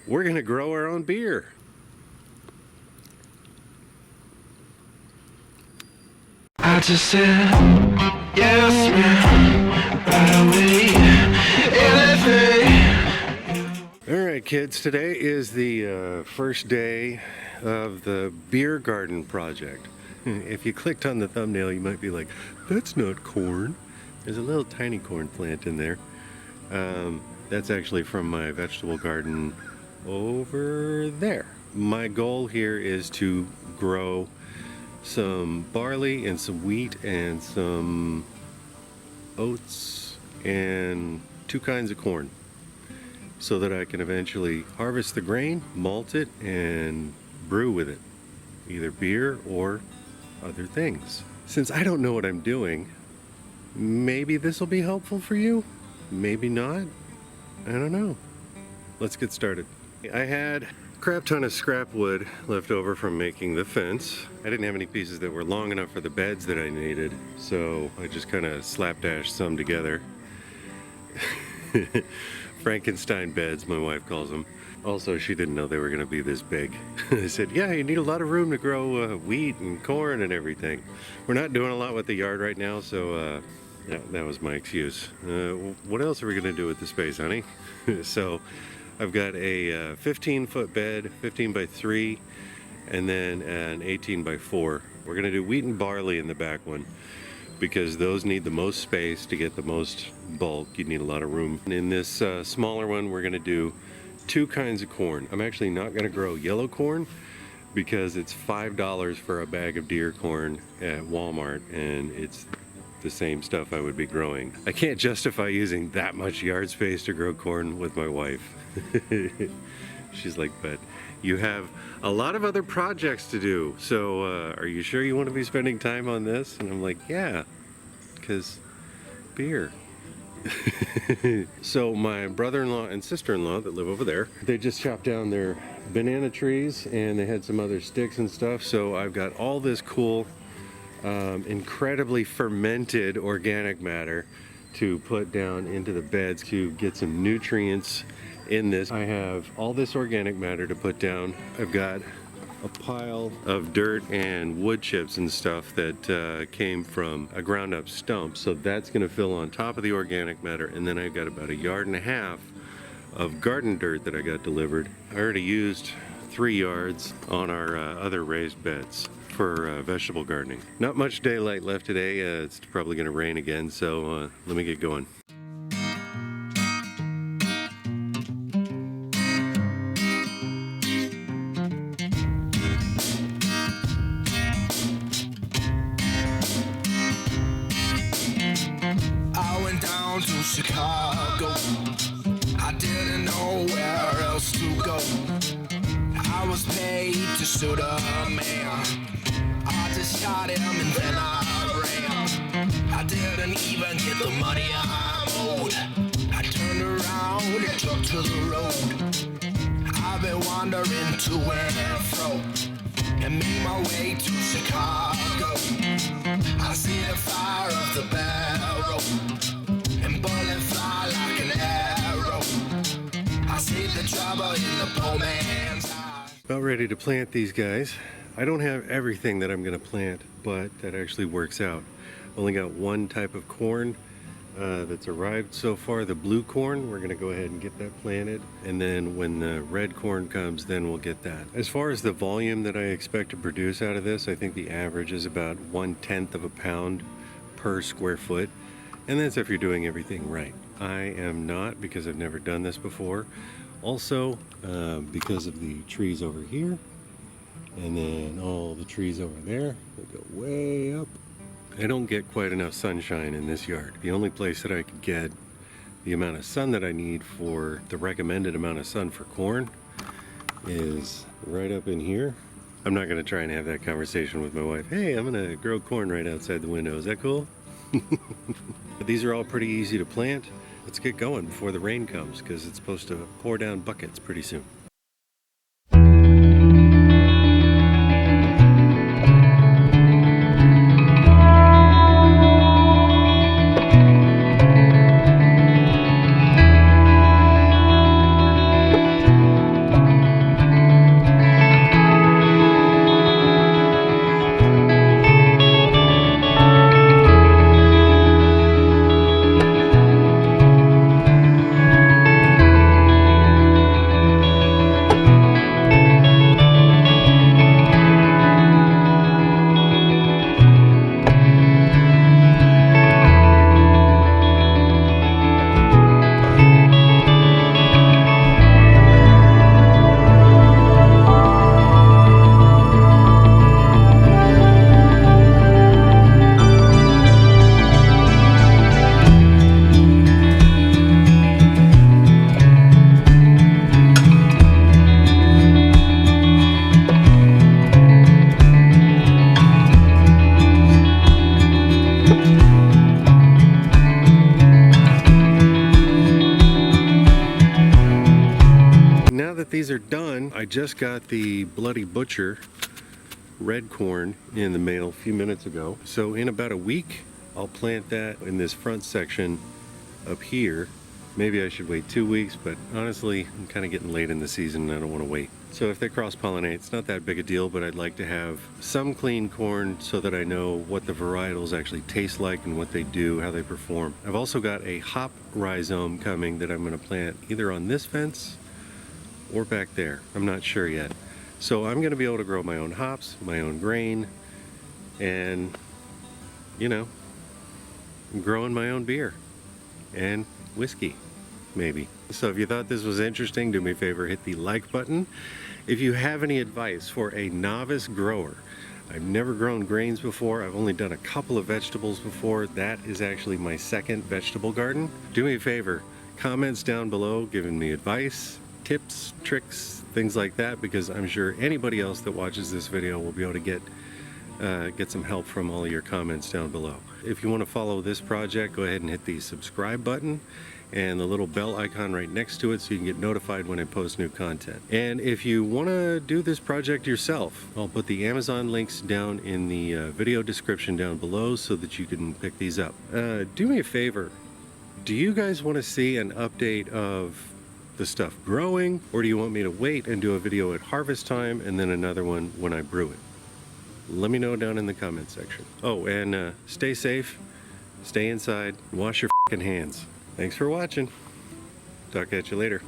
we're gonna grow our own beer. I just said, yes man, right away, anything. Alright kids, today is the first day of the beer garden project. If you clicked on the thumbnail, you might be like, that's not corn. There's a little tiny corn plant in there. That's actually from my vegetable garden over there. My goal here is to grow some barley and some wheat and some oats and 2 kinds of corn, so that I can eventually harvest the grain, malt it, and brew with it, either beer or other things. Since I don't know what I'm doing, maybe this will be helpful for you, maybe not. I don't know. Let's get started. I had a crap ton of scrap wood left over from making the fence. I didn't have any pieces that were long enough for the beds that I needed, so I just kind of slapdashed some together. Frankenstein beds, my wife calls them. Also, she didn't know they were going to be this big. I said, yeah, you need a lot of room to grow wheat and corn and everything. We're not doing a lot with the yard right now, so that was my excuse. What else are we going to do with the space, honey? So I've got a 15-foot bed, 15 by 3, and then an 18 by 4. We're going to do wheat and barley in the back one, because those need the most space to get the most bulk. You need a lot of room. And in this smaller one, we're going to do 2 kinds of corn. I'm actually not going to grow yellow corn because it's $5 for a bag of deer corn at Walmart, and it's the same stuff I would be growing. I can't justify using that much yard space to grow corn with my wife. She's like, but you have a lot of other projects to do, so are you sure you want to be spending time on this? And I'm like, yeah, because beer. So my brother-in-law and sister-in-law that live over there, they just chopped down their banana trees, and they had some other sticks and stuff, so I've got all this cool incredibly fermented organic matter to put down into the beds to get some nutrients in this. I have all this organic matter to put down. I've got a pile of dirt and wood chips and stuff that came from a ground up stump, so that's going to fill on top of the organic matter. And then I've got about 1.5 yards of garden dirt that I got delivered. I already used 3 yards on our other raised beds for vegetable gardening. Not much daylight left today. It's probably going to rain again, so let me get going. I went down to Chicago. I didn't know where else to go. I was paid to shoot a man. I just shot him and then I ran. I didn't even get the money I owed. I turned around and took to the road. I've been wandering to and fro and made my way to Chicago. I see the fire of the barrel and bullets fly like an arrow. I see the trouble in the poor man's eye. About ready to plant these guys. I don't have everything that I'm going to plant, but that actually works out. Only got one type of corn that's arrived so far, the blue corn. We're going to go ahead and get that planted, and then when the red corn comes, then we'll get that. As far as the volume that I expect to produce out of this, I think the average is about 1/10 of a pound per square foot, and that's if you're doing everything right. I am not, because I've never done this before. Also, because of the trees over here, and then all the trees over there that go way up. I don't get quite enough sunshine in this yard. The only place that I could get the amount of sun that I need for the recommended amount of sun for corn is right up in here. I'm not going to try and have that conversation with my wife. Hey, I'm going to grow corn right outside the window. Is that cool? These are all pretty easy to plant. Let's get going before the rain comes, because it's supposed to pour down buckets pretty soon. are done. I just got the Bloody Butcher red corn in the mail a few minutes ago. So in about a week, I'll plant that in this front section up here. Maybe I should wait 2 weeks, but honestly, I'm kind of getting late in the season and I don't want to wait. So if they cross-pollinate, it's not that big a deal, but I'd like to have some clean corn so that I know what the varietals actually taste like and what they do, how they perform. I've also got a hop rhizome coming that I'm going to plant either on this fence or back there. I'm not sure yet. So I'm going to be able to grow my own hops, my own grain, and, you know, I'm growing my own beer and whiskey, maybe. So if you thought this was interesting, do me a favor, hit the like button. If you have any advice for a novice grower, I've never grown grains before. I've only done a couple of vegetables before. That is actually my second vegetable garden. Do me a favor, comments down below giving me advice, tips, tricks, things like that, because I'm sure anybody else that watches this video will be able to get some help from all of your comments down below. If you want to follow this project, go ahead and hit the subscribe button and the little bell icon right next to it so you can get notified when I post new content. And if you want to do this project yourself, I'll put the Amazon links down in the video description down below so that you can pick these up. Do me a favor, do you guys want to see an update of the stuff growing, or do you want me to wait and do a video at harvest time and then another one when I brew it? Let me know down in the comment section. Oh, and stay safe, stay inside, wash your f***ing hands. Thanks for watching. Talk at you later.